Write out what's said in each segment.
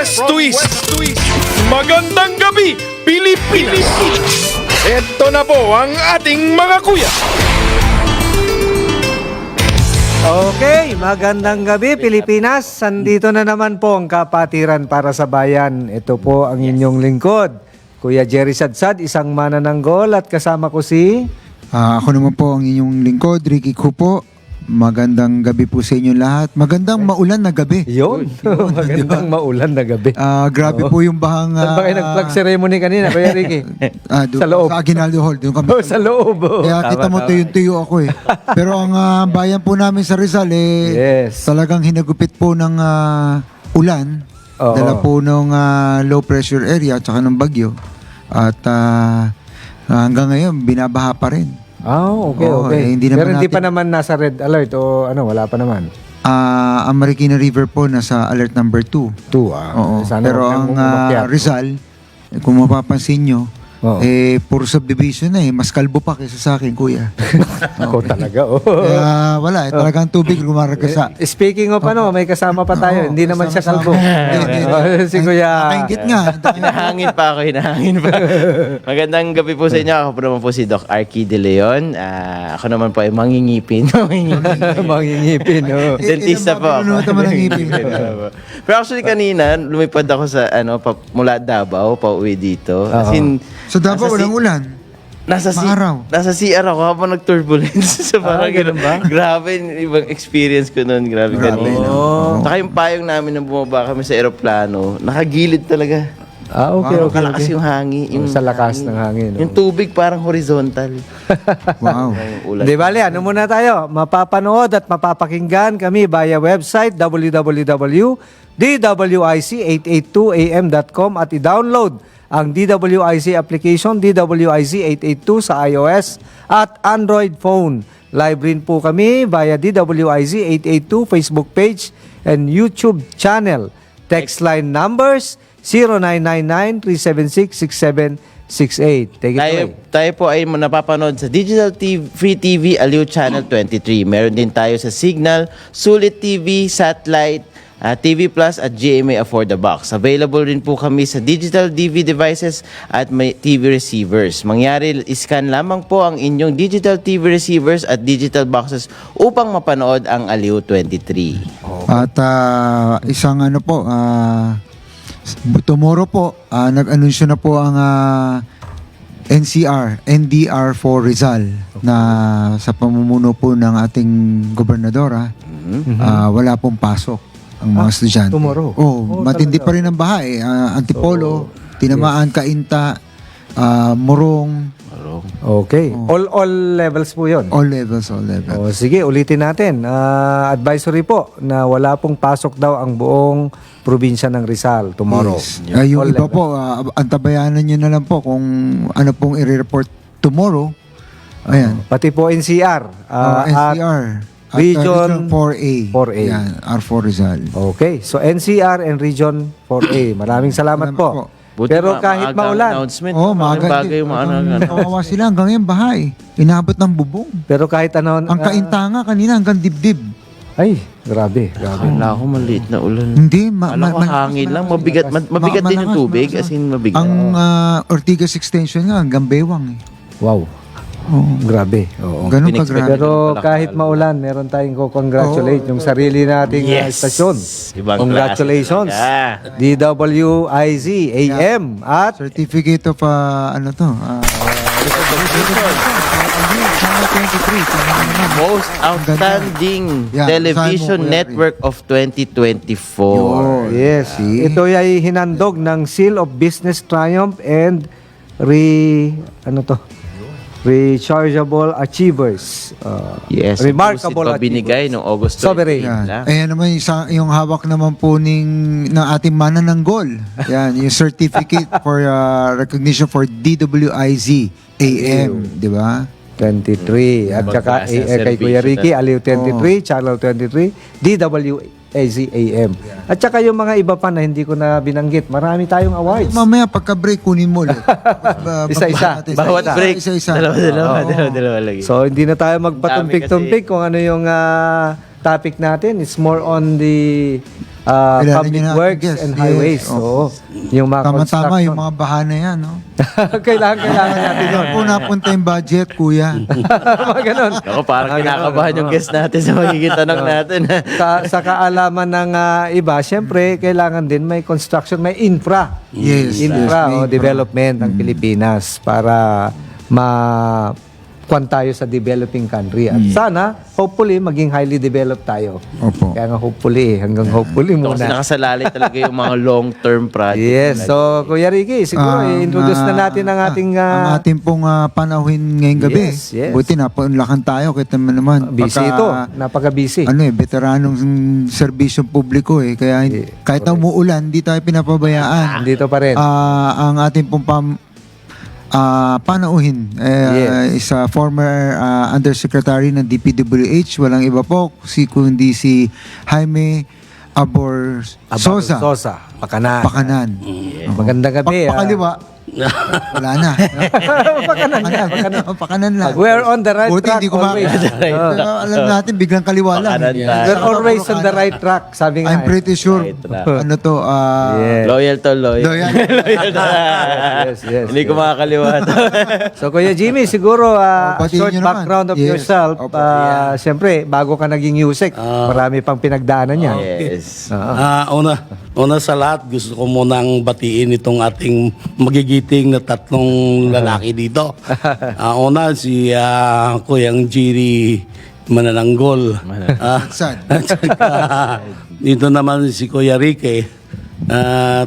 West Twist. Magandang gabi, Pilipinas. Ito na po ang ating mga kuya. Okay, magandang gabi Pilipinas. Sandito na naman po ang kapatiran para sa bayan. Ito po ang inyong lingkod. Kuya Jerry Sadsad, isang manananggol at kasama ko si... Ako naman po ang inyong lingkod, Ricky Kupo. Magandang gabi po sa inyo lahat. Magandang maulan na gabi. Yun, magandang maulan na gabi. Grabe po yung bahang... Saan ba kayo nag-flag ceremony kanina, Kuya Ricky? doon, Sa loob. Sa Aguinaldo Hall. Doon kami. Oh, sa loob. Oh. Kaya kita mo tuyo ako eh. Pero ang bayan po namin sa Rizal Yes. talagang hinagupit po ng ulan. Oo. Dala po ng low pressure area at saka ng bagyo. At hanggang ngayon, binabaha pa rin. Okay, Oo, okay. hindi Pero naman hindi pa natin- naman nasa red alert o ano, wala pa naman. Ang Marikina River po nasa alert number 2. Two, Oo. Sana Pero wag ang nang umakyat. Rizal, kung mapapansin nyo, Oo. puro subdivision na mas kalbo pa kaysa sa akin, kuya. Ako talaga, oh. Kaya wala, talagang tubig lumaragasa. Speaking of ano, may kasama pa tayo. Hindi naman siya kalbo. Hindi. Si Kuya. Nakaingit nga. Hinahangin pa ako, hinahangin pa. Magandang gabi po sa inyo. Ako po naman po si Doc Arky De Leon. Ako naman po ay mangingipin. Mangingipin, oh. Dentista po ako. Ano naman ang ngipin? Pero actually kanina, lumipad ako sa mula Davao, pauwi dito. As in, So dapat nasa walang ulan. Maaraw. Nasa CR ako habang nag-turbulence. So parang ganun ba? Grabe, yung ibang experience ko noon. Grabe kanina. Saka yung payong namin nang bumaba kami sa eroplano, nakagilid talaga. Okay, okay. Kalakas yung hangin. Yung Sa lakas ng hangin. Yung tubig parang horizontal. Wow. Yung ulan. Di bale, ano muna tayo? Mapapanood at mapapakinggan kami via website www.dwic882am.com at i-download ang DWIC application, DWIC 882 sa iOS at Android phone. Live rin po kami via DWIC 882 Facebook page and YouTube channel. Text line numbers 0999-376-6768. Take it away. Tayo po ay napapanood sa Digital TV, Free TV Aliw Channel 23. Meron din tayo sa Signal, Sulit TV, Satellite, TV Plus at GMA Afford the Box. Available rin po kami sa digital DV devices at may TV receivers. Mangyari, iscan lamang po ang inyong digital TV receivers at digital boxes upang mapanood ang Aliw 23. At isang ano po, tomorrow po, nag-anunsyo na po ang NDR for Rizal na sa pamumuno po ng ating gobernadora, wala pong pasok ang mga estudyante. tomorrow? Matindi talaga. pa rin ang baha eh. Antipolo, Tinamaan, Cainta, Morong, Okay. All levels po yun. all levels. Sige, ulitin natin. Advisory po na wala pong pasok daw ang buong probinsya ng Rizal tomorrow. Yes. Yung All iba level. po, antabayanan nyo na lang po kung ano pong i-report tomorrow. Ayan. Pati po NCR. At NCR. Region 4A. 4A. Yan, R4 Rizal. Okay. So NCR and Region 4A. Maraming salamat po. Buti Pero kahit maaga ang maulan. announcement. Maaga. Bagay yung mga Kawawa sila hanggang ngayon bahay. Inabot ng bubong. Pero kahit ano... Ang Cainta nga kanina hanggang dibdib. Ay, grabe. Akala ko maliit na ulan. Hindi. Alam ko hangin lang. Mabigat din yung tubig. As in, mabigat. Ang Ortigas Extension nga hanggang Bewang. Wow. Grabe. Oo. Ganun Pinexpect kagrabe. Pero kahit maulan, meron tayong congratulate yung sarili nating estasyon. Ibang Congratulations. klase talaga. DWIZ AM at Certificate of ano to? Channel 23. Most Outstanding Yan, Television Simon, Network of 2024. yes, ito ay hinandog ng Seal of Business Triumph and Rechargeable Achievers. Yes. Remarkable Ito binigay noong August 20. Sovereign. Yan. lang. Ayan naman yung hawak naman po ng ating manananggol. Yan, yung certificate for recognition for DWIZ AM, di ba? 23. At Ibang saka klase ang kay Kuya serbisyo Ricky, Aliw 23, Channel 23, DWAZ AM. At saka yung mga iba pa na hindi ko na binanggit. Marami tayong awards. Mamaya pagka-break kunin mo ulit. Isa-isa. Bawat break. Isa-isa. Dalawa lagi. So hindi na tayo magpatumpik-tumpik kung ano yung topic natin. It's more on the Ilalagay public natin, works yes, and yes, highways. oo. Oo. Yung mga Tama-tama construction. yung mga bahana yan, no? kailangan natin yun. Kung napunta yung budget, kuya. Mga ganun. Ako, parang kinakabahan yung guest natin sa magiging tanong natin. Sa kaalaman ng iba, syempre, kailangan din may construction, may infra. Yes, Infra yes, may o infra. development ng Pilipinas para kwan tayo sa developing country. At sana, hopefully, maging highly developed tayo. Opo. Kaya nga hopefully, hanggang hopefully Ito kasi muna. nakasalalay talaga yung mga long-term project. Yes, so Kuya Ricky, siguro i-introduce na natin ang ating ang ating pong panahon ngayong gabi. Yes, yes. Buti napunlakan tayo, kita mo naman. busy Pagka, ito, napaka-busy. veteranong serbisyong publiko kaya kahit na umuulan, hindi tayo pinapabayaan. Dito pa rin. Ang ating pong panauhin is a former undersecretary ng DPWH, walang iba po kundi si Jaime Abor Sosa Pakanan. Pakanan. Magandang gabi. Pakaliwa. Wala na. Pakanan yan. Pakanan lang. We're on the right Buti track hindi always. Alam natin, biglang kaliwa lang. Pakanan tayo. We're always on the right track, sabi nga. I'm pretty sure, Right track. ano to, Yeah. Loyal to loyal. Loyal. Yes. Hindi ko makakalimutan. So Kuya Jimmy, siguro Batiin short nyo naman. background of Yes. yourself. Opo. Siyempre, bago ka naging USEC, marami pang pinagdaanan yan. Yes. Una sa lahat, gusto ko munang batiin itong ating magigiting na tatlong lalaki dito. Una, si Kuyang Jiri Manananggol. Saan? At saka, dito naman si Kuya Rique.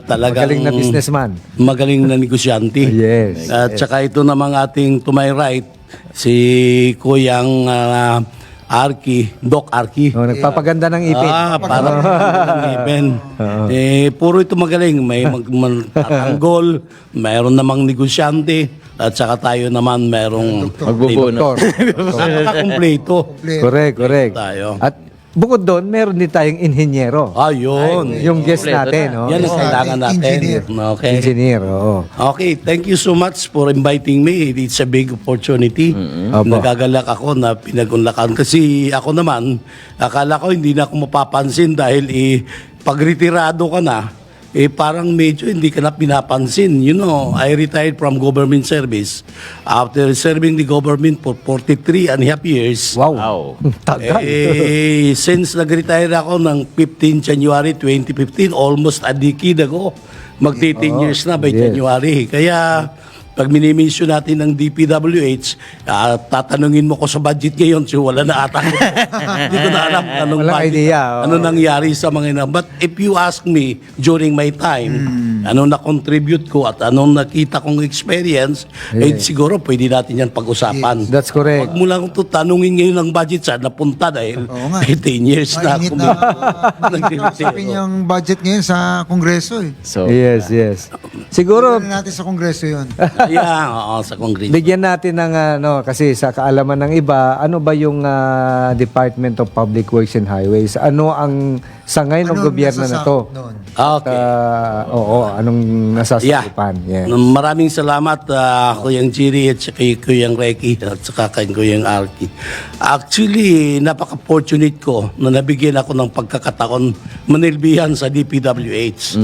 Talagang Magaling na businessman. Magaling na negosyante. Yes, At saka ito namang ating to my right, si Kuyang Doc Arki. Oh, nagpapaganda ng ipin. Parang ipin. Puro ito magaling. May magtatanggol, mayroon namang negosyante, at saka tayo naman mayroong Magbubuno. Nakakakumpleto Correct. tayo. At bukod doon, meron din tayong inhinyero. Ayun. Yung guest kompleto natin. na. Oh. Yan ang kailangan natin. Engineer. Okay. Engineer, oo. Okay, thank you so much for inviting me. It's a big opportunity. Opo. Nagagalak ako na pinagunlakan. Kasi ako naman, akala ko hindi na ako mapapansin dahil pagretirado ka na, parang medyo hindi ka na pinapansin. You know, I retired from government service after serving the government for 43 and a half years. Wow. Wow. Tagal. Since nag-retire ako ng 15 January 2015, almost a decade ago, magti-10 years na by yes. January. Kaya pag minimension natin ng DPWH, tatanungin mo ko sa budget ngayon, so wala na ata. Hindi ko na alam anong Walang budget, idea, ano nangyari sa mga ina. But if you ask me during my time, anong na-contribute ko at anong nakita kong experience, siguro pwede natin yan pag-usapan. That's correct. Huwag mo lang ito tanungin ngayon ng budget saan napunta dahil Oo nga. 10 years na Mainit ako. na usapin yung budget ngayon sa Kongreso So, Yes. Siguro, Ano natin sa Kongreso yun? Yeah, oo, sa Congress. bigyan natin ng kasi sa kaalaman ng iba, ano ba yung Department of Public Works and Highways? Ano ang sa ngayon ng Anong gobyerno na to? nasasakop doon? Okay. Anong nasasakupan? Yeah. Maraming salamat Kuyang Jiri at saka kay Kuyang Reki at saka kay Kuyang Arki. Actually, napaka-fortunate ko na nabigyan ako ng pagkakataon manilbihan sa DPWH.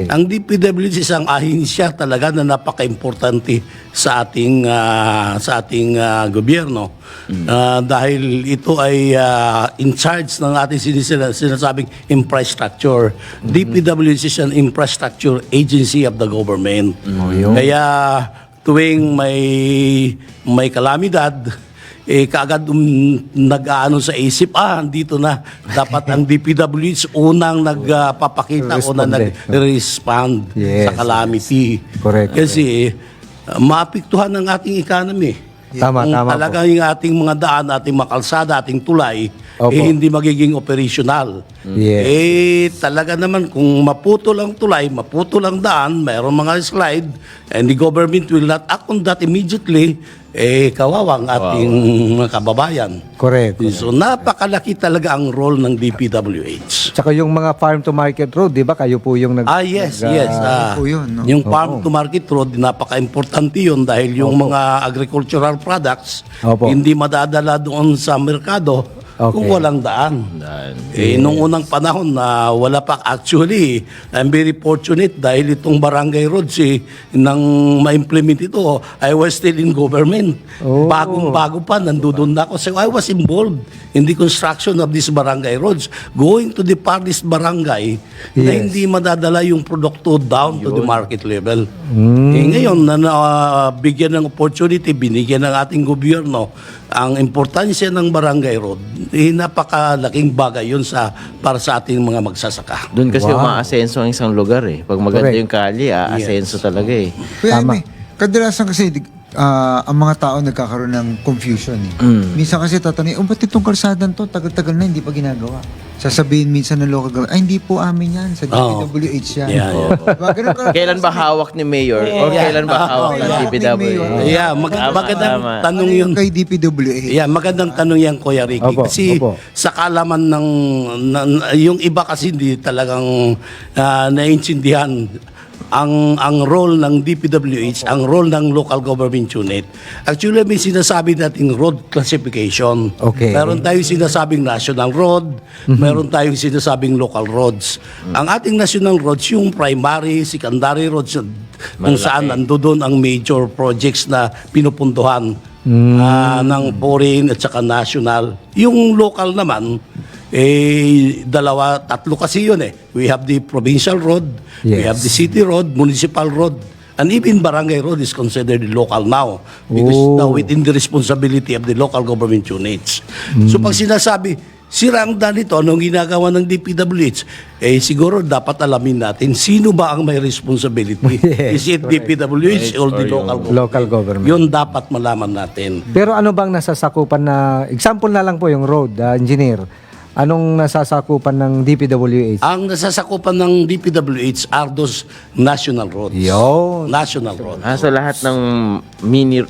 Ang DPWH isang ahinsya talaga na napaka-importante sa ating gobyerno. Dahil ito ay in charge ng ating sinasabing infrastructure. DPWH is an infrastructure agency of the government. Kaya tuwing may kalamidad, kaagad nag-aano sa isip, dito na dapat ang DPWH unang nagpapakita o na nag-respond Yes. sa calamity. Correct. Kasi maapektuhan ng ating economy. Tama Kung po. talagang yung ating mga daan, ating mga kalsada, ating tulay, Opo. hindi magiging operational. Yes. Talaga naman, kung maputo lang tulay, maputo lang daan, mayroong mga slide, and the government will not act on that immediately, kawawang ating mga kababayan. Correct. So, napakalaki talaga ang role ng DPWH. Tsaka yung mga farm to market road, di ba? Kayo po yung Yes. po yun, no? Yung farm to market road, napaka-importante yun dahil yung mga agricultural products, Opo. hindi madadala doon sa merkado kung walang daan. Nung unang panahon na wala pa, actually, I'm very fortunate dahil itong barangay roads nang ma-implement ito, I was still in government. Bagong-bago pa, nandoon na ako. So I was involved in the construction of these barangay roads, going to the farthest barangay na hindi madadala yung produkto down to the market level. Ngayon, na bigyan ng opportunity, binigyan ng ating gobyerno ang importansya ng barangay road, napakalaking bagay yun para sa ating mga magsasaka. Doon kasi umaasenso ang isang lugar eh. Pag maganda yung kalye, aasenso talaga eh. Kuya Jaime, kadalasan kasi ang mga tao nagkakaroon ng confusion. Minsan kasi tatanungin, ba't itong kalsadan to? Tagal-tagal na, hindi pa ginagawa. Sasabihin minsan ng local government, ay hindi po amin yan, sa DPWH yan. Diba? Ganun ka- Kailan ba hawak ni Mayor? O kailan ba hawak ng DPWH? Yeah, magandang tanong yun. Kay DPWH. Yeah, magandang tanong yan, Kuya Ricky. Opo, Kasi opo. sa kalaman yung iba kasi hindi talagang naiintindihan ang role ng DPWH, ang role ng local government unit. Actually, may sinasabi nating road classification. Okay. Meron tayong sinasabing national road, meron tayong sinasabing local roads. Ang ating national roads, yung primary, secondary roads, kung saan nandoon ang major projects na pinupuntuhan ng foreign at saka national. Yung local naman, tatlo kasi yun eh. We have the provincial road, we have the city road, municipal road, and even barangay road is considered local now because now within the responsibility of the local government units. So pag sinasabi, sira ang daan ito, anong ginagawa ng DPWH? Siguro dapat alamin natin sino ba ang may responsibility. Is it DPWH or the Local government. Yun dapat malaman natin. Pero ano bang nasasakupan na, example na lang po yung road, engineer. Anong nasasakupan ng DPWH? Ang nasasakupan ng DPWH are those national roads. Yun. National roads. So lahat ng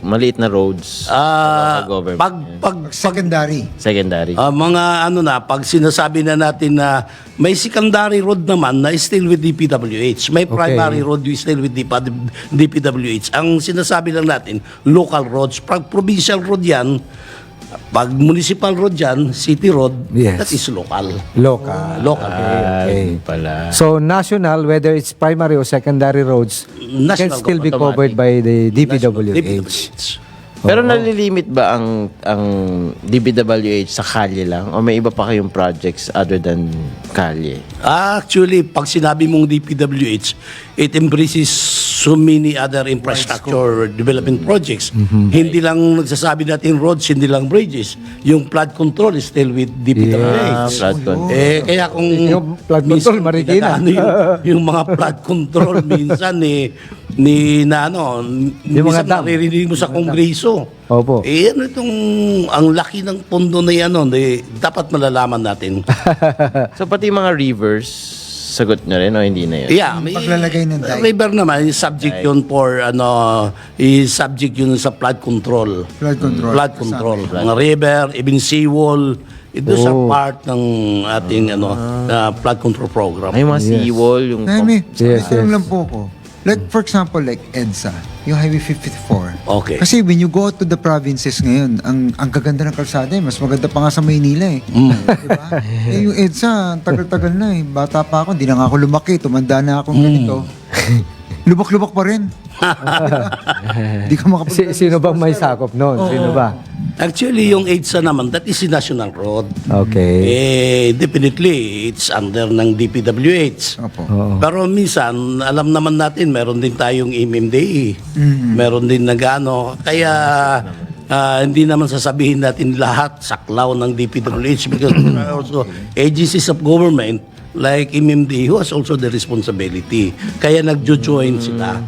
maliit na roads, local government. Pag Secondary. Secondary. pag sinasabi na natin na may secondary road naman na still with DPWH, may primary road is still with DPWH. Ang sinasabi lang natin, local roads. Pag provincial road yan, pag municipal road yan, city road, Yes. that is local. Local. Local. Okay. Pala. So national, whether it's primary or secondary roads, can National still be government. covered by the DPWH. DPWH. Pero nalilimit ba ang DPWH sa kalye lang? O may iba pa kayong projects other than kalye? Actually, pag sinabi mong DPWH, it embraces so many other infrastructure development projects. Hindi lang nagsasabi natin roads, hindi lang bridges. Yung flood control is still with DPWH. Flood control. Kaya kung Yung flood control, minsan Marikina. pinag-ano yung mga flood control minsan mga dam. maririnig mo sa Kongreso. Opo. Ano itong ang laki ng pondo na yan, dapat malalaman natin. So pati mga rivers, sagot na rin o hindi na yun? Yeah, Paglalagay ng dike. river naman, subject yun for subject yun sa flood control. Flood control. Flood control. Mga river, even seawall, those are part ng ating flood control program. Ay, mga seawall, yung... Jaime, Yes, tanong yes. lang po ko. Like, for example, like EDSA, yung Highway 54. Okay. Kasi when you go to the provinces ngayon, ang gaganda ng kalsada mas maganda pa nga sa Maynila eh. Diba? Yung EDSA, ang tagal-tagal na eh. Bata pa ako, hindi na nga ako lumaki, tumanda na ako ganito. Lubak-lubak pa rin. Di ka makapag- Sino bang may sakop noon? Sino ba? Actually, yung EDSA naman, that is a national road. Okay. Definitely, it's under ng DPWH. Opo. Pero minsan, alam naman natin, meron din tayong MMDA. Meron din nagano. Kaya, hindi naman sasabihin natin lahat saklaw ng DPWH because there are also agencies of government like MMDA who has also the responsibility. Kaya nagjo-join sila.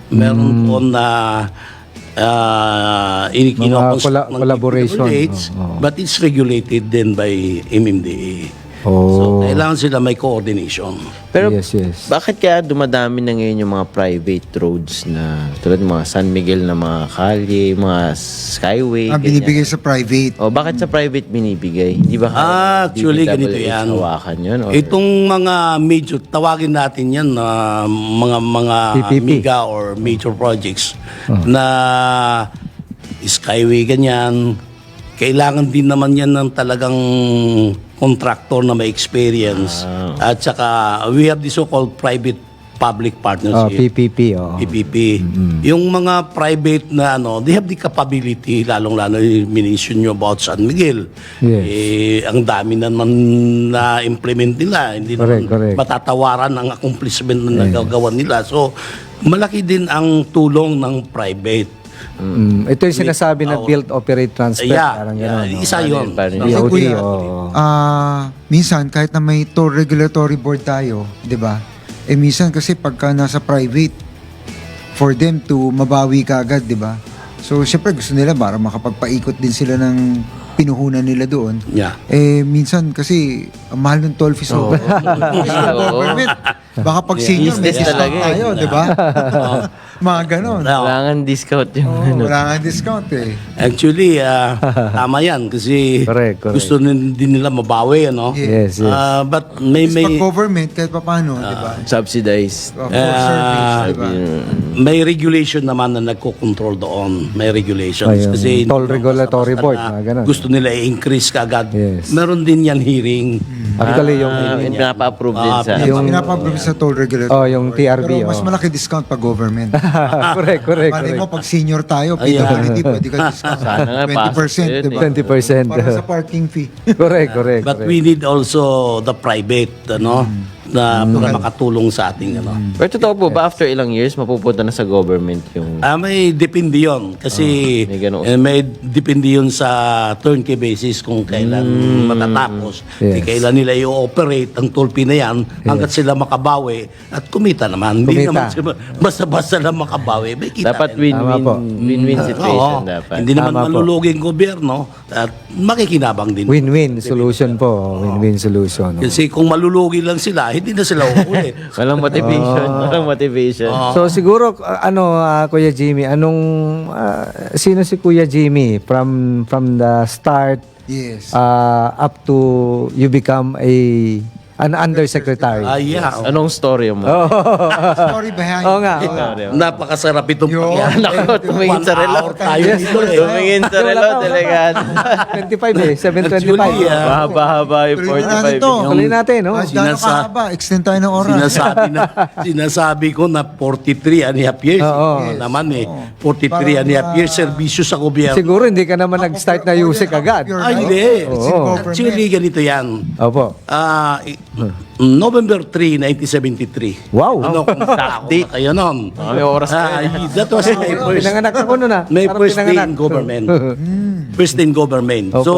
Meron po na Mga collaboration. DPWH, but it's regulated then by MMDA. So, Oh. kailangan sila may coordination. Pero Yes, yes. bakit kaya dumadami na ngayon yung mga private roads na tulad ng mga San Miguel na mga kalye, mga skyway, Ang binibigay sa private. O bakit sa private binibigay? Hindi ba Actually, ganito DPWH yan. hawakan yun? Or, Itong mga major, tawagin natin yan na mga PPP. mega or major projects na skyway ganyan, kailangan din naman yan ng talagang contractor na may experience. At saka we have the so-called private-public Oh, partnership. PPP. Oh. PPP. Yung mga private na they have the capability, lalong-lalo yung mination nyo about San Miguel. Yes. Ang dami naman na implement nila. Hindi Correct, naman correct. matatawaran ang accomplishment na nagagawa nila. So, malaki din ang tulong ng private. Ito yung sinasabi na build, operate, transfer. Parang gano'n. no? Isa yun. Paano Kasi BOT, kuya, oh. minsan kahit na may toll regulatory board tayo, 'di ba? Minsan kasi pagka nasa private, for them to mabawi ka agad, 'di ba? So syempre gusto nila para makapagpaikot din sila ng pinuhunan nila doon. Yeah. Minsan kasi ang mahal ng toll fees. Oo. Government, baka pag senior may Business discount talaga eh. tayo, 'di ba? Mga ganon. Kailangan discount yung ano. Wala nga discount eh. Actually, tama yan kasi Correct, correct. gusto din nila mabawi, ano? Yes, yes. But may Pag government, kahit pa paano, 'di ba? Subsidized. For service, 'di ba? may regulation naman na nagko-control doon. May regulations. Ayun, Kasi toll regulatory basta-basta board, na mga ganun. gusto nila i-increase kagad. Yes. Meron din yan hearing. Actually, yung... Pinapa-approve din sa... Yung- Pinapa-approve sa toll regulatory. Oh, yung TRB, Pero mas oh. malaki discount pag government. correct. Malay mo, pag senior tayo, PWD, pwede ka discount. Sana nga, 20%, di ba? 20%. Para sa parking fee. correct. But we need also the private, na makatulong sa ating, Pero totoo po ba, after ilang years, mapupunta na sa government yung... may depende yun. Kasi may ganun. may depende yun sa turnkey basis kung kailan matatapos. Yes. Kailan nila i-operate ang tulpi na yan hanggat sila makabawi at kumita naman. Hindi Kumita. naman sila basta-basta lang makabawi. May kita Dapat rin. Tama po. win-win situation Oo. dapat. Hindi naman Tama po. malulugi ang gobyerno at makikinabang din. Win-win solution po. Win-win solution. Kasi kung malulugi lang sila, hindi na sila uulit. Walang motivation. Walang motivation. So siguro Kuya Jimmy, sino si Kuya Jimmy from the start Yes. up to you become an undersecretary? Yeah. Anong story mo? Story behind. Oo nga. Napakasarap itong Yo. pakyan. Naku, tumingin sa relo. Tayo dito eh. Tumingin sa relo, delegado. 25 7:25. Actually, Mahaba-haba yung Tuloy na natin 45 to. minutes. Tuloy natin, no? Mas gano'n kahaba, extend tayo ng oras. Sinasabi ko na 43 and a half years. Oo. Naman 43 and a half years serbisyo sa gobyerno. Siguro hindi ka naman nag-start na usik agad. Hindi. It's in government. Actually, ganito yan. Opo. November 3, 1973. Wow. Kumusta ako na kayo noon? May oras That was my first, Pinanganak ako nun my Parang first day pinanganak. in government. First day in government. Opo, So,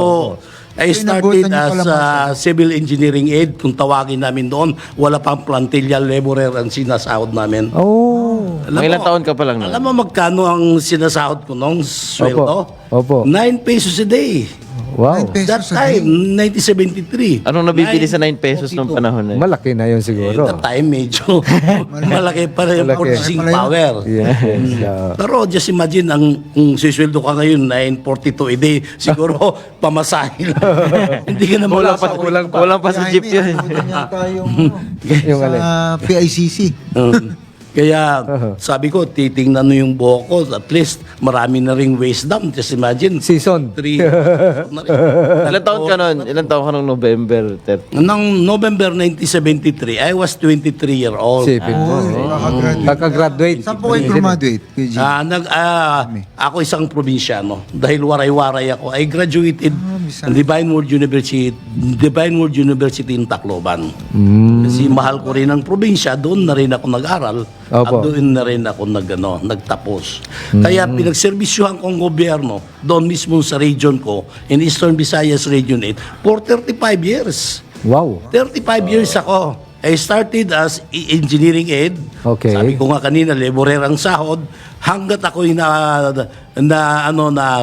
I Inabutan started niyo as pala civil engineering aid, kung tawagin namin doon. Wala pang plantilla laborer ang sinasahod namin. Oh. Alam Mga ilang mo- taon ka pa lang Alam na? mo magkano ang sinasahod ko noong sweldo? Opo. 9 pesos a day. Wow. 9 pesos That a day. time, 1973. Anong nabibili sa 9 pesos nung panahon na yun? Malaki na yun siguro. That time, medyo malaki pa rin yung Malaki. purchasing power. Yes. Pero just imagine, kung sisweldo ka ngayon, 9.42 a day, siguro pamasahe lang. Hindi ka na Kulang pa sa jeep yun. Inabutan niya tayong Yung alin. sa PICC. Kaya sabi ko, titingnan mo yung buhok ko, at least marami na ring waist down. Just imagine, Season. 3. Ilang taon ka nun? Ilang taon ka nung November 30? Nang November 1973, I was 23 year old. Sipin mo. Kakagraduate. Kaka-graduate. Saan po kayo graduate? Kuya G? Ako isang probinsyano dahil waray-waray ako. I graduated Bisan. Divine World University in Tacloban. Kasi mahal ko rin ang probinsya, doon na rin ako nag-aral at Opo. doon na rin ako nagtapos. Kaya pinagserbisyuhan ko ang gobyerno doon mismo sa region ko, in Eastern Visayas Region 8, for 35 years. Wow. 35 years ako. I started as engineering aid. Okay. Sabi ko nga kanina, laborer ang sahod. Hanggat ako'y na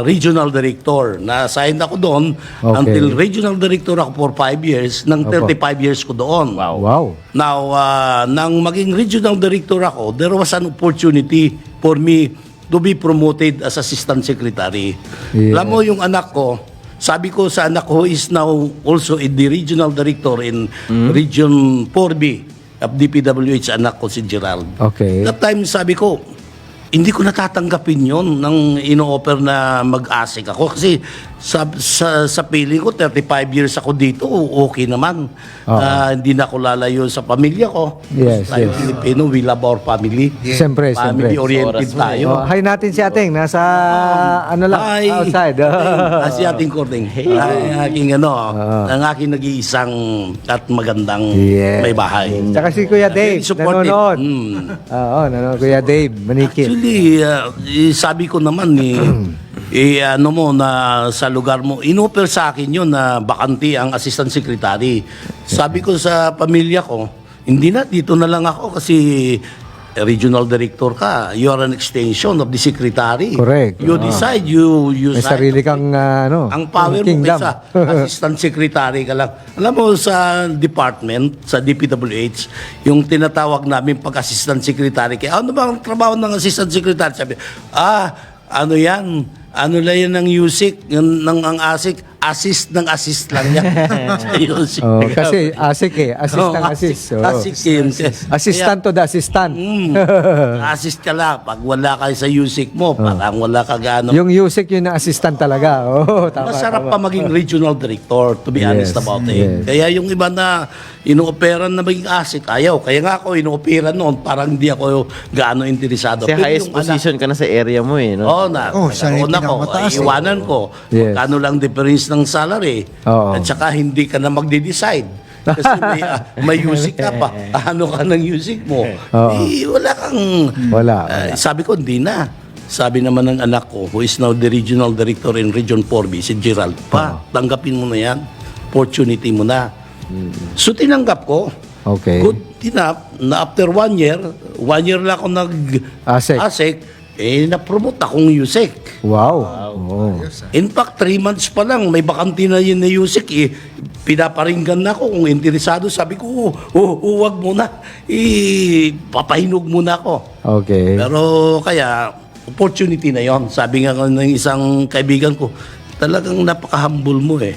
regional director. Na-assign ako doon Okay. until regional director ako for 5 years. Nang 35 years ko doon. Wow. Now, nang maging regional director ako, there was an opportunity for me to be promoted as assistant secretary. Yeah. Alam mo yung anak ko, sabi ko sa anak ko is now also the regional director in Region 4B of DPWH, anak ko si Gerald. Okay. That time sabi ko, hindi ko natatanggapin yon nang ino-offer na mag-asik ako. Kasi sa feeling ko, 35 years ako dito, okay naman. Hindi na ako lalayo sa pamilya ko. Yes, Tayo yes. Pilipino, we love our family. Siyempre, siyempre. Family-oriented tayo. Hi natin si Ating, nasa ano lang, Hi. outside. Asi ating Kording. Ang aking ang aking nag-iisang at magandang Yes. may bahay. Tsaka si Kuya Dave, Very supportive. nanonood. Mm. Oo, nanonood. Kuya Dave, manikit. Actually, sabi ko naman ano mo na sa lugar mo, inoffer sa akin yun na bakante ang assistant secretary. Sabi ko sa pamilya ko, hindi na, dito na lang ako kasi regional director ka. You are an extension of the secretary. Correct. You decide, you May sign. sarili kang Ang power mo kingdom. kaysa assistant secretary ka lang. Alam mo, sa department, sa DPWH, yung tinatawag namin pag-assistant secretary, kaya ano ba ang trabaho ng assistant secretary? Sabi, ano yan? Ano lang yan ng USIC, ng ang ASIC, assist ng assist lang yan. Sa USIC. Oh, kasi ASIC assist Oo, ng assist. Oo. Assist yun. Assistant to the assistant. Assist ka lang. Pag wala ka sa USIC mo, parang wala ka gaano. Yung USIC yun na assistant talaga. Oh, tama. Masarap tama. pa maging regional director, to be honest Yes, about yes. it. Kaya yung iba na inooperan na maging asik, ayaw. Kaya nga ako inooperan noon, parang hindi ako gaano interesado. Kasi Pero highest yung position ka na sa area mo eh, no? siya yung pinakamataas eh. iwanan ko. Yes. Kano lang difference ng salary. Oo. At saka hindi ka na magde-decide. Kasi may music ka pa. Ano ka ng music mo? Oo. Wala kang... Wala. sabi ko, hindi na. Sabi naman ng anak ko, who is now the regional director in Region 4B, si Gerald, tanggapin mo na yan. Opportunity mo na. So tinanggap ko. Okay. Good enough na after 1 year lang ako ASEC. na-promote akong USEC. Wow. Oh. In fact, 3 months pa lang, may bakante na yun na USEC. Pinaparinggan na ako kung interesado. Sabi ko, huwag muna. Papahinog muna ako. Okay. Pero kaya, opportunity na yon. Sabi nga ng isang kaibigan ko, talagang napaka-humble mo eh.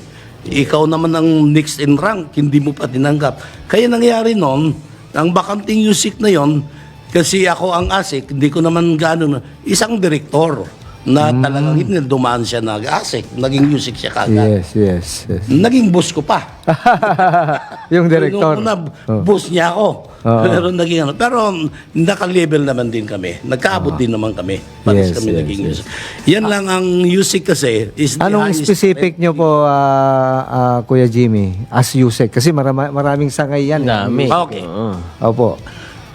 Ikaw naman ang next in rank, hindi mo pa tinanggap. Kaya nangyari noon, ang bakanting USIC na yon, kasi ako ang ASIC, hindi ko naman gano'n, isang direktor na talagang hindi dumaan siya nag-ASIC, naging USIC siya kagad. Yes. Naging boss ko pa. Yung director. Nung una, boss niya ako. Pero naging pero naka-level naman din kami. Nagkaabot din naman kami. Pares Yes, kami yes, naging yes. USIC. Yan lang ang USIC kasi. Is the Anong highest specific nyo po, Kuya Jimmy, as USEC? Kasi maraming sangay yan. Dami. Okay. Opo.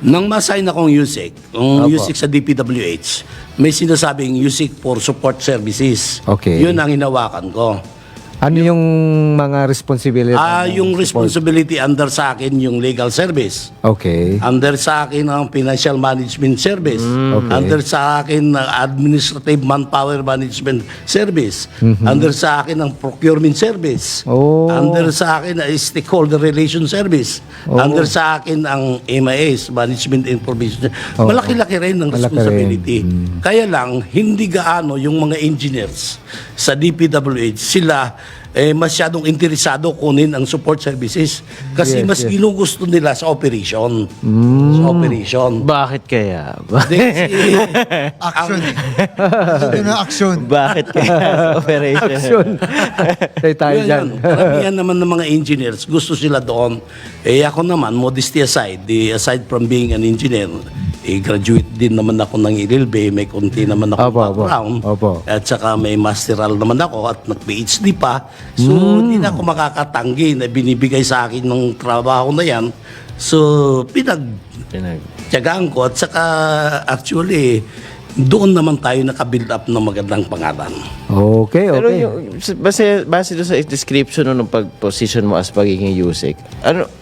Nang ma-sign akong USIC, Opo. USIC sa DPWH, may sinasabing USIC for support services. Okay. Yun ang hinawakan ko. Ano yung mga responsibility? Yung responsibility under sa akin yung legal service. Okay. Under sa akin ang financial management service. Okay. Under sa akin ang administrative manpower management service. Under sa akin ang procurement service. Oh. Under sa akin ang stakeholder relation service. Under sa akin ang MIS, management information. Oh. Malaki-laki rin ang Malaki responsibility. Kaya lang hindi gaano yung mga engineers sa DPWH sila masyadong interesado kunin ang support services kasi Yes, mas yes. ginugusto nila sa operation. Sa operation. Bakit kaya? Hindi, kasi Action eh. Gusto na action. Bakit kaya sa operation? Action. Tayo yun, dyan. yun. Karamihan naman ng mga engineers, gusto sila doon. Ako naman, modesty aside, aside from being an engineer, graduate din naman ako ng IRILB, may konti naman ako Opo, opo. background. Opo. At saka may masteral naman ako at nag-PhD pa. So, hindi na ako makakatanggi na binibigay sa akin ng trabaho na yan. So, pinagtiyagaan ko at saka actually, doon naman tayo naka-build up ng magandang pangalan. Okay. Pero yung, base doon sa description ng pag-position mo as pagiging USEC,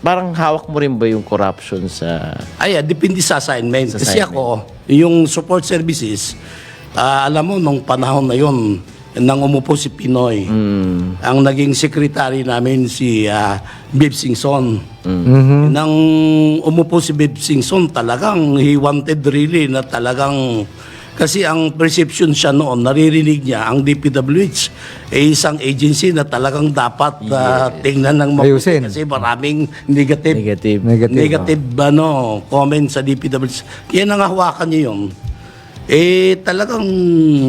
parang hawak mo rin ba yung corruption sa... Depende sa assignment. Sa Kasi assignment. ako, yung support services, alam mo, nung panahon na yon nang umupo si Pinoy, ang naging secretary namin si Bib Singson. Nang umupo si Bib Singson, talagang he wanted really na talagang kasi ang perception siya noon, naririnig niya, ang DPWH ay isang agency na talagang dapat tingnan ng mabuti Ayusin. kasi maraming negative Negative. comments sa DPWH. Yan ang hawakan niya yun. talagang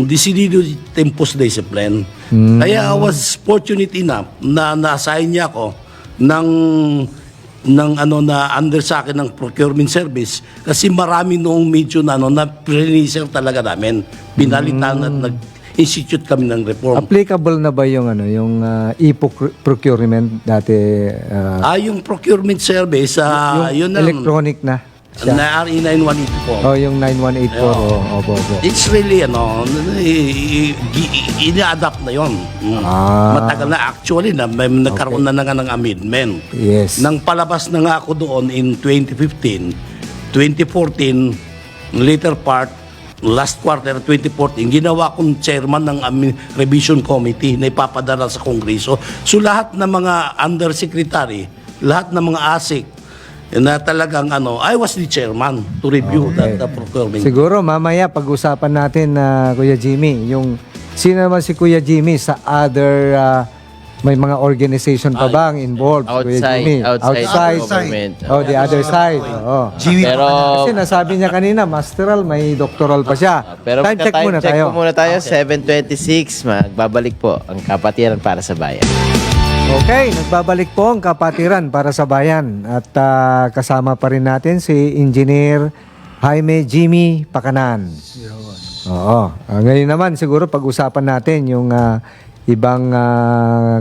decidido tempus discipline. Kaya I was fortunate enough na na-assign niya ako ng na under sa akin ng procurement service kasi marami noong medyo na finisher talaga namin. Pinalitan at nag-institute kami ng reform. Applicable na ba yung yung e-procurement dati? Yung procurement service, yun na. Electronic na. Na RE 9184. Oh, yung 9184. Opo. It's really, ini-adapt na yun. Matagal na actually, may nagkaroon na nga ng amendment. Yes. Nang palabas na nga ako doon in 2015, 2014, later part, last quarter 2014, ginawa kong chairman ng revision committee na ipapadala sa Kongreso. So lahat ng mga undersecretary, lahat ng mga ASIC, na talagang I was the chairman to review that procurement. Siguro mamaya pag-usapan natin Kuya Jimmy, yung sino naman si Kuya Jimmy sa other may mga organization pa bang involved, Kuya Jimmy? Outside government. Oh, the other side. Oo. Jimmy, Pero Kasi nasabi niya kanina, masteral, may doctoral pa siya. pero Time check muna check tayo. po muna tayo. 7:26, magbabalik po ang Kapatiran para sa Bayan. Okay, nagbabalik po ang Kapatiran para sa Bayan. At kasama pa rin natin si Engineer Jaime Jimmy Pakanan. Oo. Ngayon naman siguro pag-usapan natin yung ibang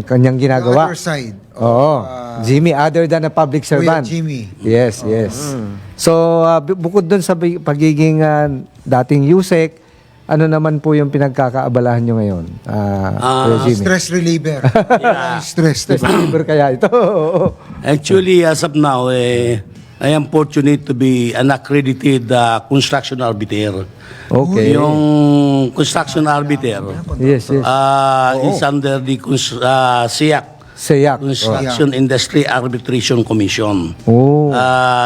kanyang the ginagawa. other side. Oo. Jimmy, other than a public servant. Jimmy. Yes. So, bukod dun sa pagiging dating USEC, ano naman po yung pinagkakaabalahan nyo ngayon? Kuya Jimmy? Stress reliever. Stress, Stress diba? reliever kaya ito? Actually, as of now, I am fortunate to be an accredited construction arbiter. Okay. Yung construction arbiter Yes. is under the SIAC, Sayak. Construction Industry Arbitration Commission, Oh.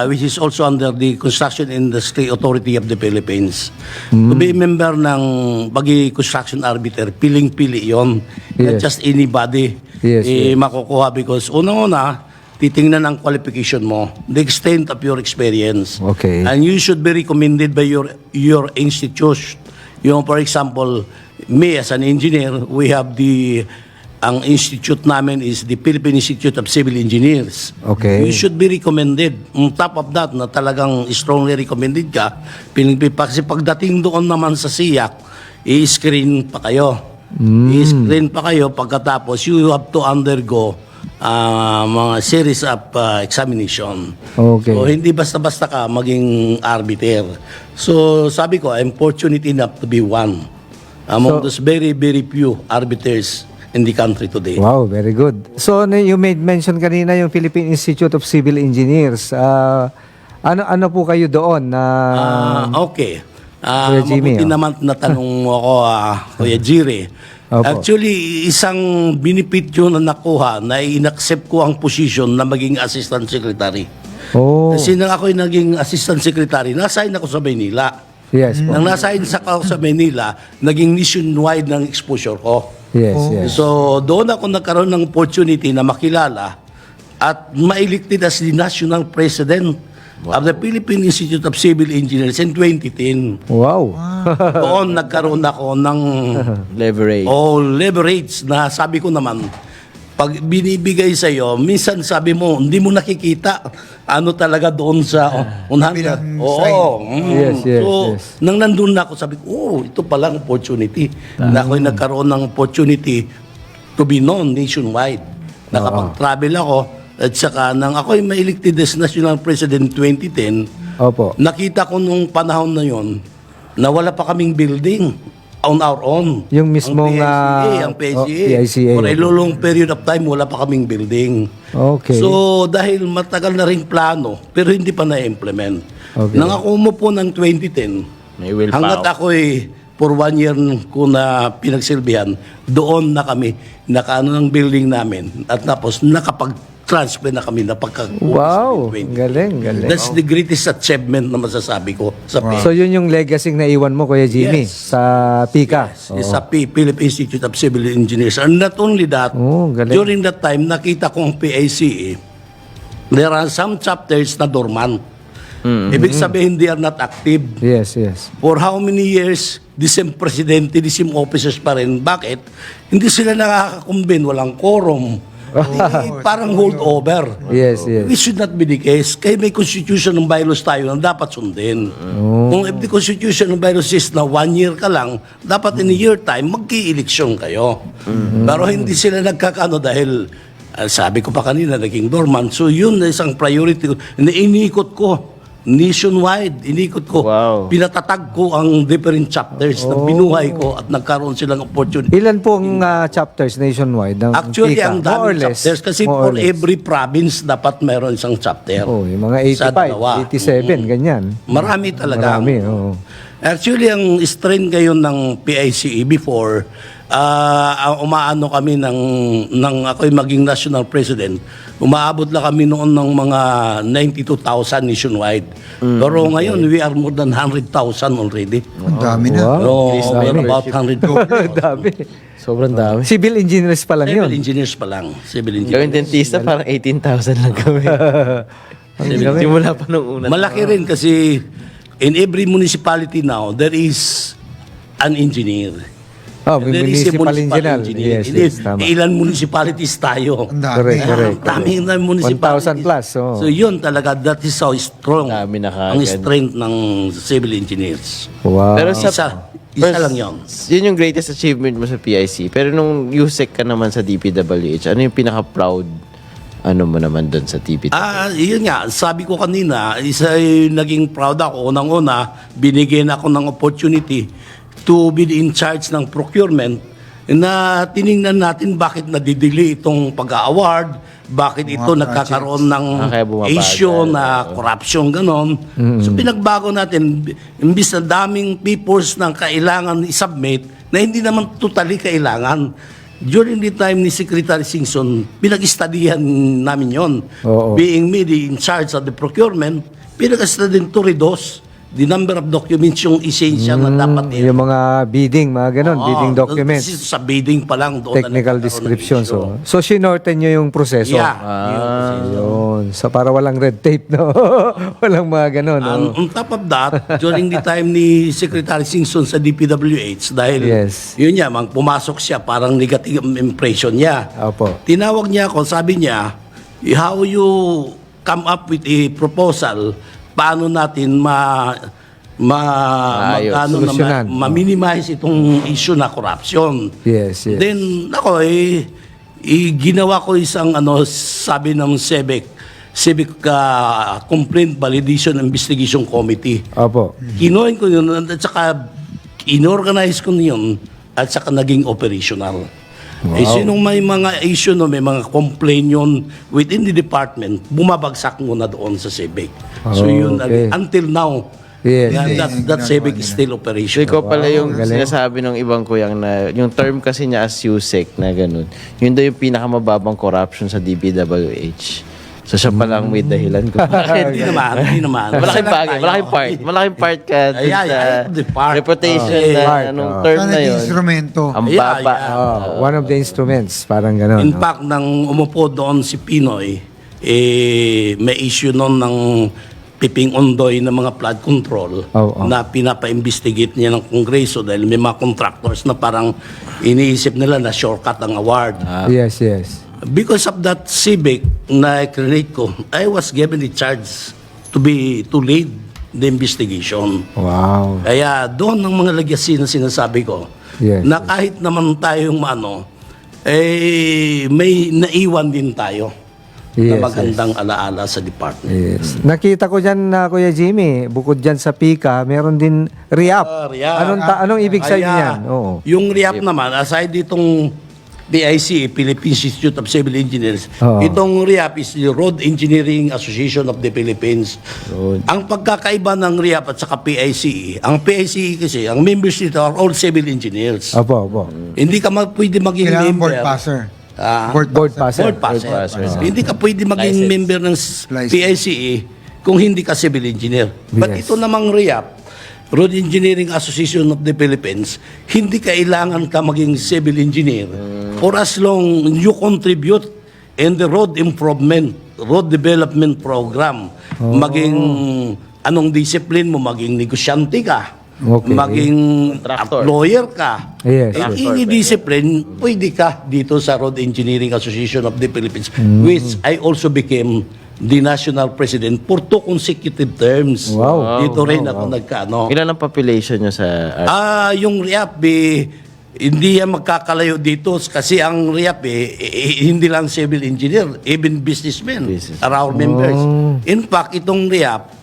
which is also under the Construction Industry Authority of the Philippines. To be member ng pagi construction arbiter, piling-pili yon. Not Yes. just anybody Yes, makukuha because unang-una, titingnan ang qualification mo, the extent of your experience. Okay. And you should be recommended by your institution. Yung, for example, me as an engineer, we have ang institute namin is the Philippine Institute of Civil Engineers. Okay. You should be recommended. On top of that, na talagang strongly recommended ka, kasi pagdating doon naman sa SIAC, i-screen pa kayo. I-screen pa kayo pagkatapos you have to undergo mga series of examination. Okay. So, hindi basta-basta ka maging arbiter. So, sabi ko, I'm fortunate enough to be one among those very, very few arbiters in the country today. Wow, very good. So, you made mention kanina yung Philippine Institute of Civil Engineers. Ano po kayo doon? Okay. Kuya Jimmy, Mabuti naman na tanong mo ako, Kuya Jiri. Opo. Actually, isang binipityo na nakuha na inaccept ko ang position na maging assistant secretary. Oh, Kasi nang ako'y naging assistant secretary, nasign ako sa Maynila. yes po. Nang nasign ako sa Maynila, naging nationwide ng exposure ko. Yes. So, doon ako nagkaroon ng opportunity na makilala at ma-elected as the national president of the Philippine Institute of Civil Engineers in 2010. Wow. Doon nagkaroon ako ng Leverage. leverage na sabi ko naman, pag binibigay sa iyo, minsan sabi mo, hindi mo nakikita ano talaga doon sa unahan. Bilang Oo. Yes. So, nang nandun na ako, sabi ko, ito pala ang opportunity. Na ako'y nagkaroon ng opportunity to be known nationwide. Nakapag-travel ako, at saka nang ako'y ma-elected as National President 2010, Opo. nakita ko nung panahon na yon na wala pa kaming building on our own. Yung mismong, ang PICA. PICA. For a long period of time, wala pa kaming building. Okay. So, dahil matagal na ring plano, pero hindi pa na-implement. Okay. Nang ako umupo ng 2010, May will hanggat power. ako'y for 1 year ko na pinagsilbihan, doon na kami, nakaano ng building namin. At tapos, nakapag-transfer na kami na Wow. 2020. Galing. That's the greatest achievement na masasabi ko sa So, yun yung legacy na iwan mo, Kuya Jimmy, Yes. sa PICA. Yes, sa Philippine Institute of Civil Engineers. And not only that, Oh, galing. during that time, nakita ko ang PICA, there are some chapters na dormant. Ibig sabihin, they are not active. Yes, yes. For how many years, the same presidente, the same officers pa rin. Bakit? Hindi sila nakakakumbin, walang quorum. Parang holdover. Yes, yes. It should not be the case. Kaya may constitution ng bylaws tayo na dapat sundin. Kung if the constitution ng bylaws says na 1 year ka lang, dapat in a year time, magki-eleksyon kayo. Pero hindi sila nagkakano dahil sabi ko pa kanina, naging dormant. So yun na isang priority ko. Iniikot ko. Nationwide, inikot ko. Wow. Pinatatag ko ang different chapters na binuhay ko at nagkaroon silang opportunity. Ilan po ang chapters nationwide? Ng Actually, PICA? ang More or daming less. chapters kasi More or for less. every province dapat meron isang chapter. Oh, yung mga Sa 85, dalawa. 87, ganyan. Marami talaga. Marami, oo. Actually, ang strain ngayon ng PICE before, umaano kami ng ako'y maging national president, umaabot lang kami noon ng mga 92,000 nationwide. Pero ngayon, we are more than 100,000 already. Ang dami na. Wow. So, we're about 100. Dami. Sobrang dami. Civil engineers pa lang Civil yun. engineers pa lang. Civil Gawin engineers. dentista, parang 18,000 lang kami. Simula pa nung una. Malaki rin kasi in every municipality now, there is an engineer. Oh, may There is a municipal municipal engineer. Yes, yes, tama. Ilan municipalities tayo? Ang dami. Correct, correct. Daming na municipalities. 1,000 plus, oh. So yun talaga, that is how strong Dami na ang kaagad. strength ng civil engineers. Wow. Pero sa Isa lang yun. Yun yung greatest achievement mo sa PIC. Pero nung USEC ka naman sa DPWH, ano yung pinaka-proud mo naman doon sa DPWH? Yun nga, sabi ko kanina, isa yung naging proud ako. Unang-una, binigyan ako ng opportunity to be in charge ng procurement na tiningnan natin bakit nadidelay itong pag-award, bakit ito Mga nagkakaroon ng kaya bumabagal. issue na corruption, ganon. So pinagbago natin, imbis na daming papers na kailangan i-submit na hindi naman totally kailangan. During the time ni Secretary Singson, pinag-studyhan namin yon. Oo. Being me in charge of the procurement, pinag-study din to reduce the number of documents yung essential na dapat Yung mga bidding, mga ganon, bidding documents. Kasi sa bidding pa lang doon Technical na description. nagkaroon ng So sinorten nyo yung proseso. Yeah. Yun. So para walang red tape, no? Walang mga ganon. No? On top of that, during the time ni Secretary Singson sa DPWH, dahil Yes. yun niya, pumasok siya, parang negative impression niya. Opo. Tinawag niya ako, sabi niya, how you come up with a proposal, paano natin Ayos. Solusyonan. ma-minimize itong issue na corruption. Yes, yes. Then, ako, ginawa ko isang, sabi ng Civic Complaint Validation Investigation Committee. Opo. Kinuhin ko yun, at saka inorganize ko yun, at saka naging operational. Eh, sinong may mga issue, may mga complaint yun within the department, bumabagsak muna doon sa Civic. So yun, Okay. until now, Yes. that Civic is still So operational. ikaw pala yung galing. sinasabi ng ibang kuyang na yung term kasi niya as USEC na ganun. Yun daw yung pinakamababang corruption sa DPWH. So siya pala ang may dahilan ko. Hindi naman. Malaking part ka dun sa the part. reputation Okay. na Part, anong oh. term Sana na yung yun. instrumento. Ang Yeah, baba. yeah. One of the instruments, parang ganon. In fact, nang umupo doon si Pinoy, may issue noon ng Piping Ondoy ng mga flood control na pinapa-investigate niya ng Kongreso dahil may mga contractors na parang iniisip nila na shortcut ang award. Yes, yes. Because of that Civic na create ko, I was given the charge to lead the investigation. Wow. Kaya doon ang mga legacy na sinasabi ko, Yes, na kahit naman tayong may naiwan din tayo na Yes, magandang alaala sa department. Yes. Nakita ko dyan na Kuya Jimmy, bukod dyan sa PICA, meron din RIAP. RIAP. Anong ibig sabihin Kaya, yan? Oo. Yung RIAP naman, aside ditong PIC, Philippine Institute of Civil Engineers, Oo. itong RIAP is the Road Engineering Association of the Philippines. Ang pagkakaiba ng RIAP at saka PICE, ang PICE kasi, ang members nito are all civil engineers. Opo, opo. Hindi ka pwede maging Kailangan member. board passer. Board passer. Board passer. Board passer. Hindi ka pwede maging License. member ng License. PICE kung hindi ka civil engineer. But Yes. ito namang RIAP, Road Engineering Association of the Philippines, hindi kailangan ka maging civil engineer for as long you contribute in the road improvement, road development program, maging anong discipline mo, maging negosyante ka, Okay. maging Contractor. lawyer ka. Yes. Any discipline, pwede ka dito sa Road Engineering Association of the Philippines, which I also became the national president for 2 consecutive terms. Wow. Dito rin ako nagkaano. Ilan ang population nyo sa Yung RIAP, hindi yan magkakalayo dito kasi ang RIAP, hindi lang civil engineer, even businessmen are our members. In fact, itong RIAP,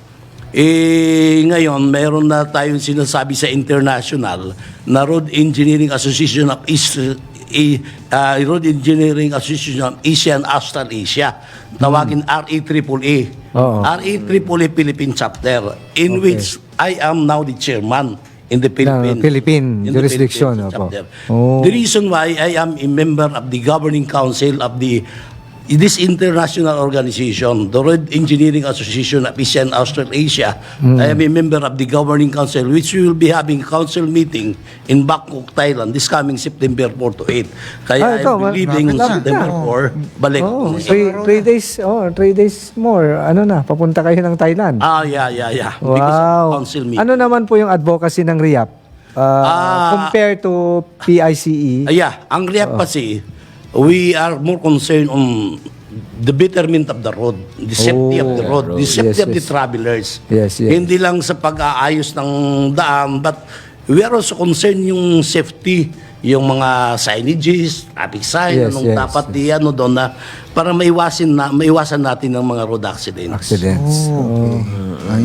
ngayon, mayroon na tayong sinasabi sa international na Road Engineering Association of Road Engineering Association of Asia and Australasia. Tawagin REAAA. Oo. REAAA Philippine Chapter, in which I am now the chairman in the Philippines. Philippine In the jurisdiction, Philippines opo. chapter. Oh. The reason why I am a member of the governing council of this international organization, the Road Engineering Association of Asia and Australasia, I am a member of the governing council, which we will be having council meeting in Bangkok, Thailand, this coming September 4 to 8. Kaya Ah, ito, I'm leaving malapit na. September 4, balik. Oh, 3 days, 3 days more. Ano na, papunta kayo ng Thailand. Yeah. Because of Wow. council meeting. Ano naman po yung advocacy ng RIAP? Compared to PICE? Ang RIAP kasi, we are more concerned on the betterment of the road, the safety of the road, the safety Yes, of the yes. travelers. Yes. Hindi lang sa pag-aayos ng daan, but we are also concerned yung safety, yung mga signages, traffic sign, Yes, anong yes. dapat doon na para maiwasan natin ng mga road accidents. Accidents.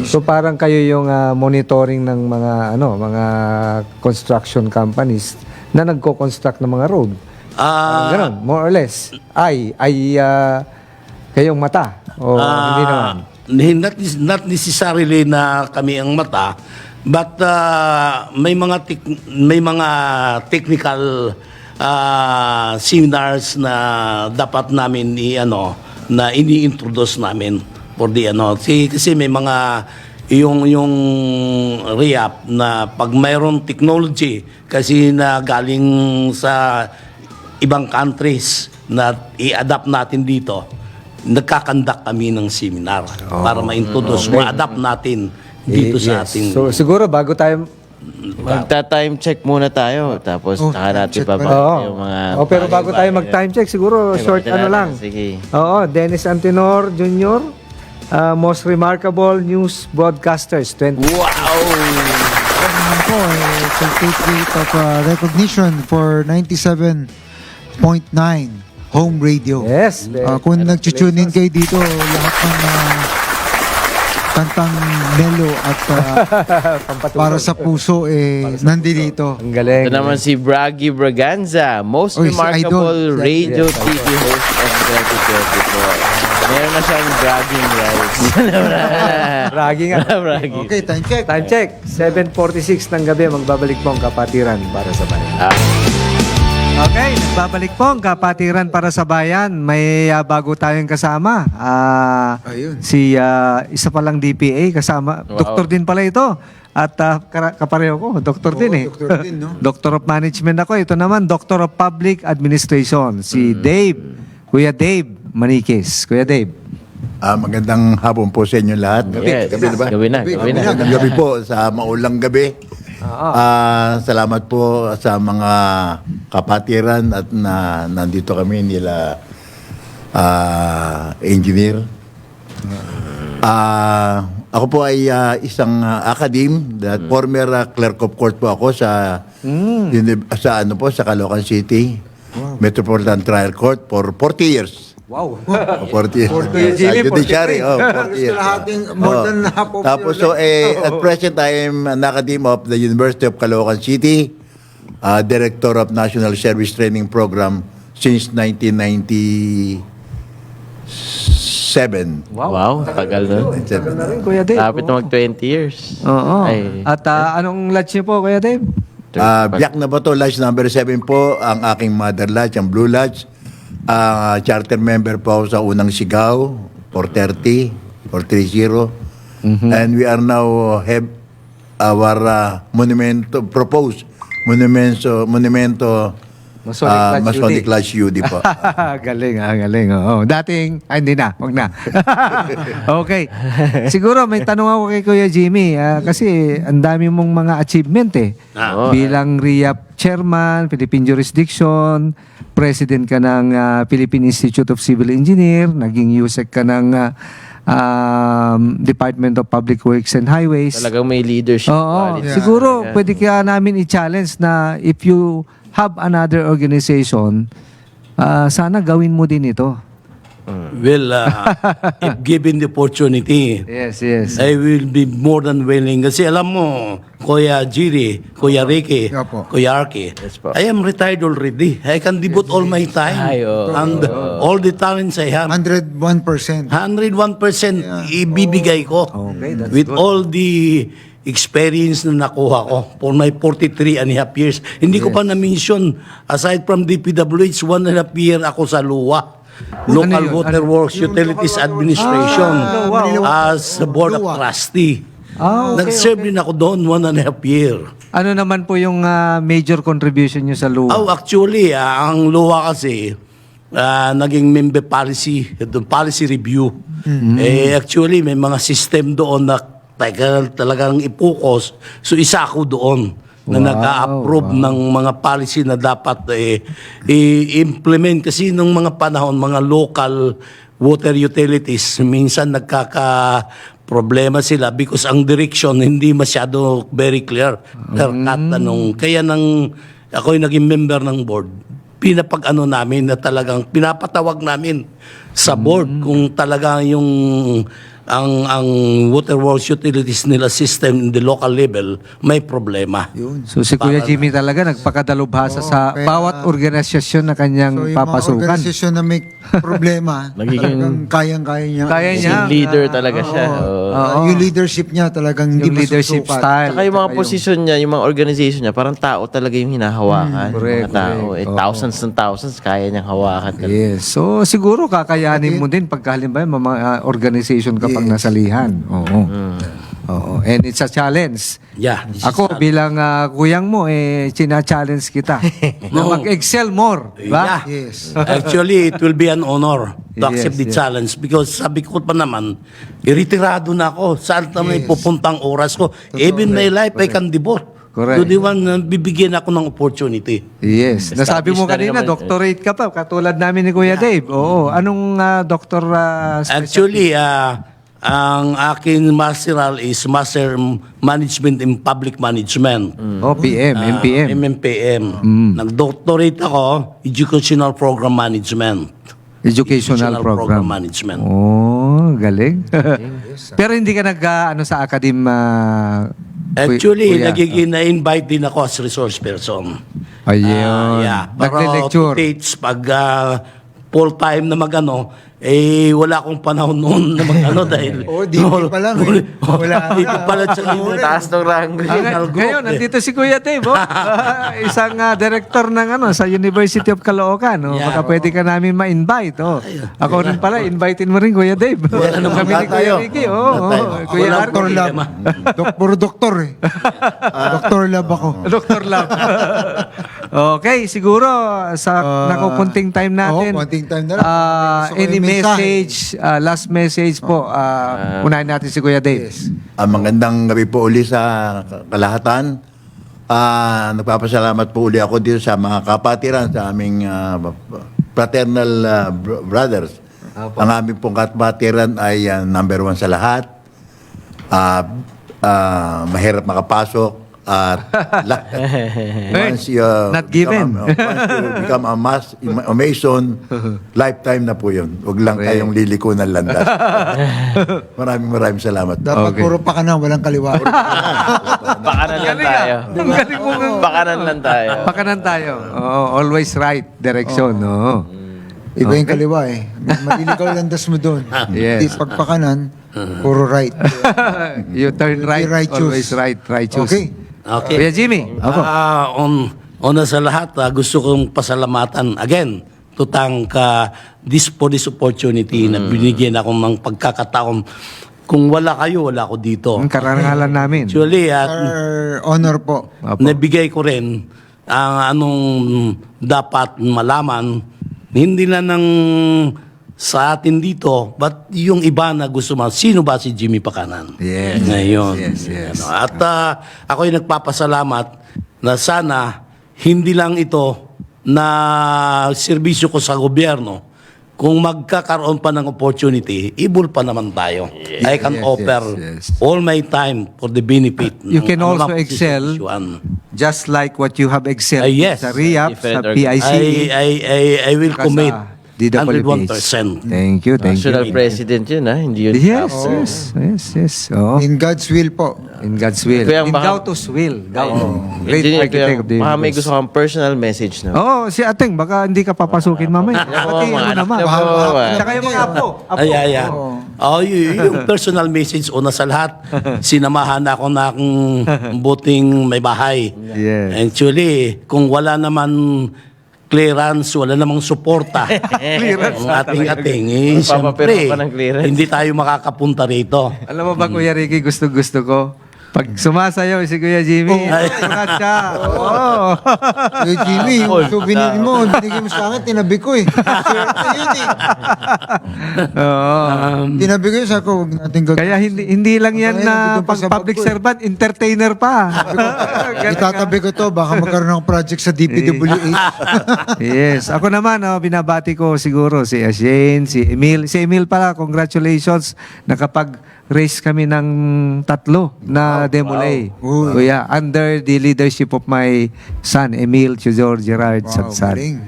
So parang kayo yung monitoring ng mga construction companies na nagko-construct ng mga road. Ganon, more or less. Kayong mata. O hindi naman. Not necessarily na kami ang mata, but may mga technical seminars na dapat namin na ini-introduce namin for the kasi may mga yung RIAP na pag mayroong technology kasi na galing sa ibang countries na i-adapt natin dito, nagkakandak kami ng seminar para ma-introduce, ma-adapt natin dito sa Yes. ating... So siguro bago tayo Magta-time check muna tayo, tapos saka natin check pa. babalik yung mga... pero bago tayo mag-time check, siguro short bakit lang. Sige. Oo, Dennis Antenor Jr., most remarkable news broadcasters. Ako, certificate of recognition for 97.9 home radio. Yes. Kung nag-tune in kayo dito, lahat ng kantang melo at para sa puso nandito. Ang galing. Ito naman si Braggy Braganza, most Oy, si remarkable Idol. radio Yes, TV host of 2024. Meron na siyang bragging rights. Bragging nga. Bragging. Okay, time check. Time check. 7:46 ng gabi. Magbabalik po ang Kapatiran para sa Bayan. Okay, nagbabalik po ang Kapatiran para sa Bayan. May bago tayong kasama. Ayun. Si isa palang DPA kasama. Wow. Doktor din pala ito. At kapareho ko, doktor din eh. doktor din, no? Doctor of Management ako. Ito naman, Doctor of Public Administration. Si Dave. Kuya Dave Maniquez. Kuya Dave. Magandang hapon po sa inyo lahat. Yes. Gabi na ba? Gabi na. Magandang gabi po sa maulang gabi. Salamat po sa mga kapatiran at nandito kami nila engineer. Ako po ay isang academe, former clerk of court po ako sa sa Caloocan City Metropolitan Trial Court for 40 years. Wow. 40 years. 40 years. Sa judiciary, 40 years. More than half of Tapos, your at present, I am an academe of the University of Caloocan City, Director of National Service Training Program since 1997. Wow, tagal na. Tagal na rin, Kuya Dave. Lapit na mag 20 years. Oo. Ay. At anong lodge niyo po, Kuya Dave? Biak na ba to? Lodge number 7 po, ang aking mother lodge, ang Blue Lodge. Charter member po ako sa unang Sigaw, 430, 430. And we are now have our proposed monumento Masonic Lodge UD po. Galing, galing. Oo. Dating, hindi na, wag na. Okay. Siguro may tanong ako kay Kuya Jimmy kasi ang dami mong mga achievement bilang RIAP Chairman, Philippine Jurisdiction, President ka ng Philippine Institute of Civil Engineer, naging USEC ka ng Department of Public Works and Highways. Talagang may leadership Oo. quality. Siguro, pwede ka namin i-challenge na if you have another organization, sana gawin mo din ito. Well, if given the opportunity, Yes, yes. I will be more than willing. Kasi alam mo, Kuya Jiri, Kuya Ricky, Opo. Kuya Arky, po. I am retired already. I can devote all my time Ay, oo. and all the talents I have. 101%. 101% ibibigay ko. Okay, that's with all the experience na nakuha ko for my 43 and a half years. Hindi ko pa na-mention, aside from DPWH, 1.5 year ako sa LUWA. Local yun? Water Works Utilities Administration as the Board of LUWA. Trustee. Okay, Nag-serve din ako doon 1.5 year. Ano naman po yung major contribution nyo sa LUWA? Oh, actually, ang LUWA kasi, naging member policy, policy review. Actually, may mga system doon na talagang ipukos. So, isa ako doon na nag-a-approve ng mga policy na dapat i-implement. Kasi nung mga panahon, mga local water utilities, minsan nagkaka-problema sila because ang direction hindi masyado very clear. Kaya nang ako'y naging member ng board, pinapag-ano namin na talagang pinapatawag namin sa board kung talaga yung ang water works utilities nila system in the local level may problema. So si Kuya Jimmy talaga nagpakadalubhasa sa kaya- bawat organisasyon na kanyang So, yung mga papasukan. organisasyon na may problema, talagang kayang-kaya niya. Kaya niya. Team leader talaga siya. Oo. Yung leadership niya talagang hindi Yung leadership masusukat. style. Saka yung mga posisyon niya, yung mga organization niya, parang tao talaga yung hinahawakan. Correct, Mga tao. correct. Oo. Thousands and thousands, kaya niyang hawakan. Yes. So siguro kakayanin mo din pagka halimbawa may mga organization ka pang nasalihan. Oo. Oo. And it's a challenge. Yeah. this is Ako bilang kuyang mo china-challenge kita na mag-excel more, di ba? Yeah. Yes. Actually, it will be an honor to Yes, accept the yes. challenge because sabi ko pa naman, iretirado na ako. Saan naman ipupuntang oras ko? Even my life, I can devote. Correct. To the one na bibigyan ako ng opportunity. Yes. Nasabi mo Established na rin kanina, naman. doctorate ka pa, katulad namin ni Kuya Dave. Oo. Anong doctor Actually, ang aking masteral is Master Management in Public Management. Oh, PM, MPM. MMPM. Nag-doctorate ako, Educational Program Management. Educational program. Management. Oh, galing. Pero hindi ka sa academe Actually, Kuya? na-invite din ako as resource person. Ayun. Para Nagle-lecture. to teach pag full-time na magano, wala akong panahon noon na magano dahil... DP pa lang Wala DP pala sa Taas ng rango. Ngayon, nandito si Kuya Dave, isang director ng sa University of Caloocan. Oh. Yeah. Baka pwede ka namin ma-invite. Oh. Ako rin pala, invitein mo rin Kuya Dave. Kami ni Kuya tayo. Ricky. Kuya Walang Arky. Doctor Lab. Puro doktor Doctor Lab ako. Dr. Lab. Okay, siguro sa nakukunting time natin. konting time na lang. Gusto ko Any yung message, last message po. Unahin natin si Kuya Dave. Magandang gabi po uli sa kalahatan. Nagpapasalamat po uli ako dito sa mga kapatiran, sa aming fraternal brothers. Ang aming pong kapatiran ay number one sa lahat. Mahirap makapasok. At once you Not given. once you become a Mason, lifetime na po yun. Huwag lang kayong liliko ng landas. Maraming salamat. Dapat Okay. puro pa ka na, walang kaliwa. Bakanan lang tayo. Ang galing mo nga. Bakanan lang tayo. Pakanan tayo. Oo, always right direction. Oo. Iba yung kaliwa Maliligaw landas mo doon. Yes. Di pagpakanan, puro right. You turn right, Righteous. always right, righteous. Okay. Okay. Kuya Jimmy. Una sa lahat, gusto kong pasalamatan again to thank for this opportunity na binigyan ako ng pagkakataon. Kung wala kayo, wala ako dito. Ang karangalan namin. Actually, Our honor po. Apo. nabigay ko rin ang anong dapat malaman, hindi na ng sa atin dito, but yung iba na gusto sino ba si Jimmy Pakanan? Yes. Ngayon. Yes. At ako'y nagpapasalamat na sana hindi lang ito na serbisyo ko sa gobyerno. Kung magkakaroon pa ng opportunity, ibul pa naman tayo. I can offer yes. all my time for the benefit. You can ng also mga excel posisyuan. just like what you have excelled Yes. sa RIAP, sa Different PIC. I will Saka commit sa DWH. 101%. Thank you. National President yun, ha? Hindi yun. Yes. Oo. In God's will po. In God's will. Kuya, In baka- Gauto's will. Gauto. Great Engineer, architect of the baka may universe. gusto kang personal message na. Oo, si Ateng, baka hindi ka papasukin mamaya. Ako, Pati mga ano anak naman. na po. Tsaka yung mga apo. Ay. Yung personal message, una sa lahat, sinamahan ako na akong buting may bahay. Yes. Actually, kung wala naman clearance, wala namang suporta Clearance ang ating-ating, Magpapapirma siyempre, pa ng clearance. hindi tayo makakapunta rito. Alam mo ba, Kuya Ricky, gusto ko? Pag sumasayaw si Kuya Jimmy, sumat siya. Oo. Eh, Jimmy, yung souvenir mo, binigay mo sa akin, tinabi ko eh. Swerte yun eh. Oo. Tinabi ko yun, sabi ko, huwag natin gagawin. Kaya hindi lang yan Kaya na nandun pa pag sa public bag ko eh. servant, entertainer pa. Itatabi ko to, baka magkaroon ng project sa DPWH. Yes. Ako naman, binabati ko siguro si Shane, si Emil. Si Emil pala, congratulations. Nakapag-race kami ng 3 na Demolay. Kuya, under the leadership of my son, Emil Tudor Gerard Sadsad. galing.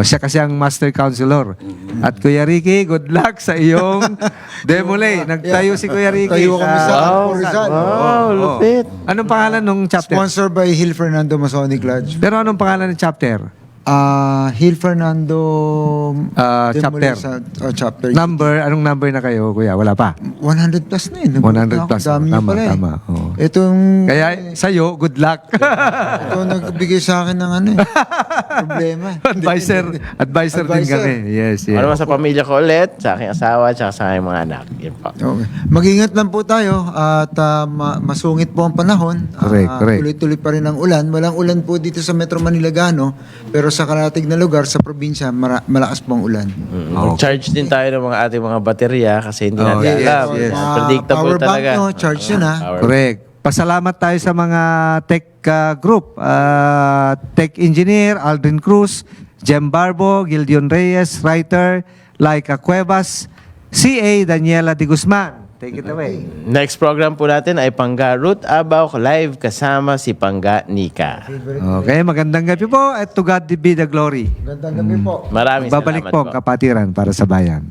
Siya kasi ang master counselor. At Kuya Ricky, good luck sa iyong Demolay. Nagtayo si Kuya Ricky. Tayo kami sa Rizal. Wow, lupit. Anong pangalan ng chapter? Sponsored by Hill Fernando Masonic Lodge. Pero anong pangalan ng chapter? Hill Fernando Chapter. chapter. Anong number na kayo, Kuya? Wala pa. 100 plus na yun. 100 plus. Dami niya Tama, pala eh. tama. Oo. Itong, Kaya sa'yo, good luck. ito nagbigay sa akin ng ano eh. Problema. Advisor din kami. Yes, yes. Ano naman sa pamilya ko ulit, sa aking asawa, at sa aking mga anak. Yun po. Okay. Mag-ingat lang po tayo at masungit po ang panahon. Correct. Tuloy-tuloy pa rin ang ulan. Walang ulan po dito sa Metro Manila Gano, pero sa karatig na lugar sa probinsya malakas po ang ulan. Mag-charge din tayo ng ating mga baterya kasi hindi natin yes, alam. yes. Predictable Power bank talaga. nyo, charge yun ha. Correct. Pasalamat tayo sa mga tech group. Tech engineer, Aldrin Cruz, Jem Barbo, Gildion Reyes, writer, Laika Cuevas, CA Daniela de Guzman. Take it away. Next program po natin ay Pangga Ruth Abaw live kasama si Pangga Nika. Okay, magandang gabi po at to God be the glory. Gandang gabi po. Maraming Babalik salamat po ang kapatiran para sa bayan.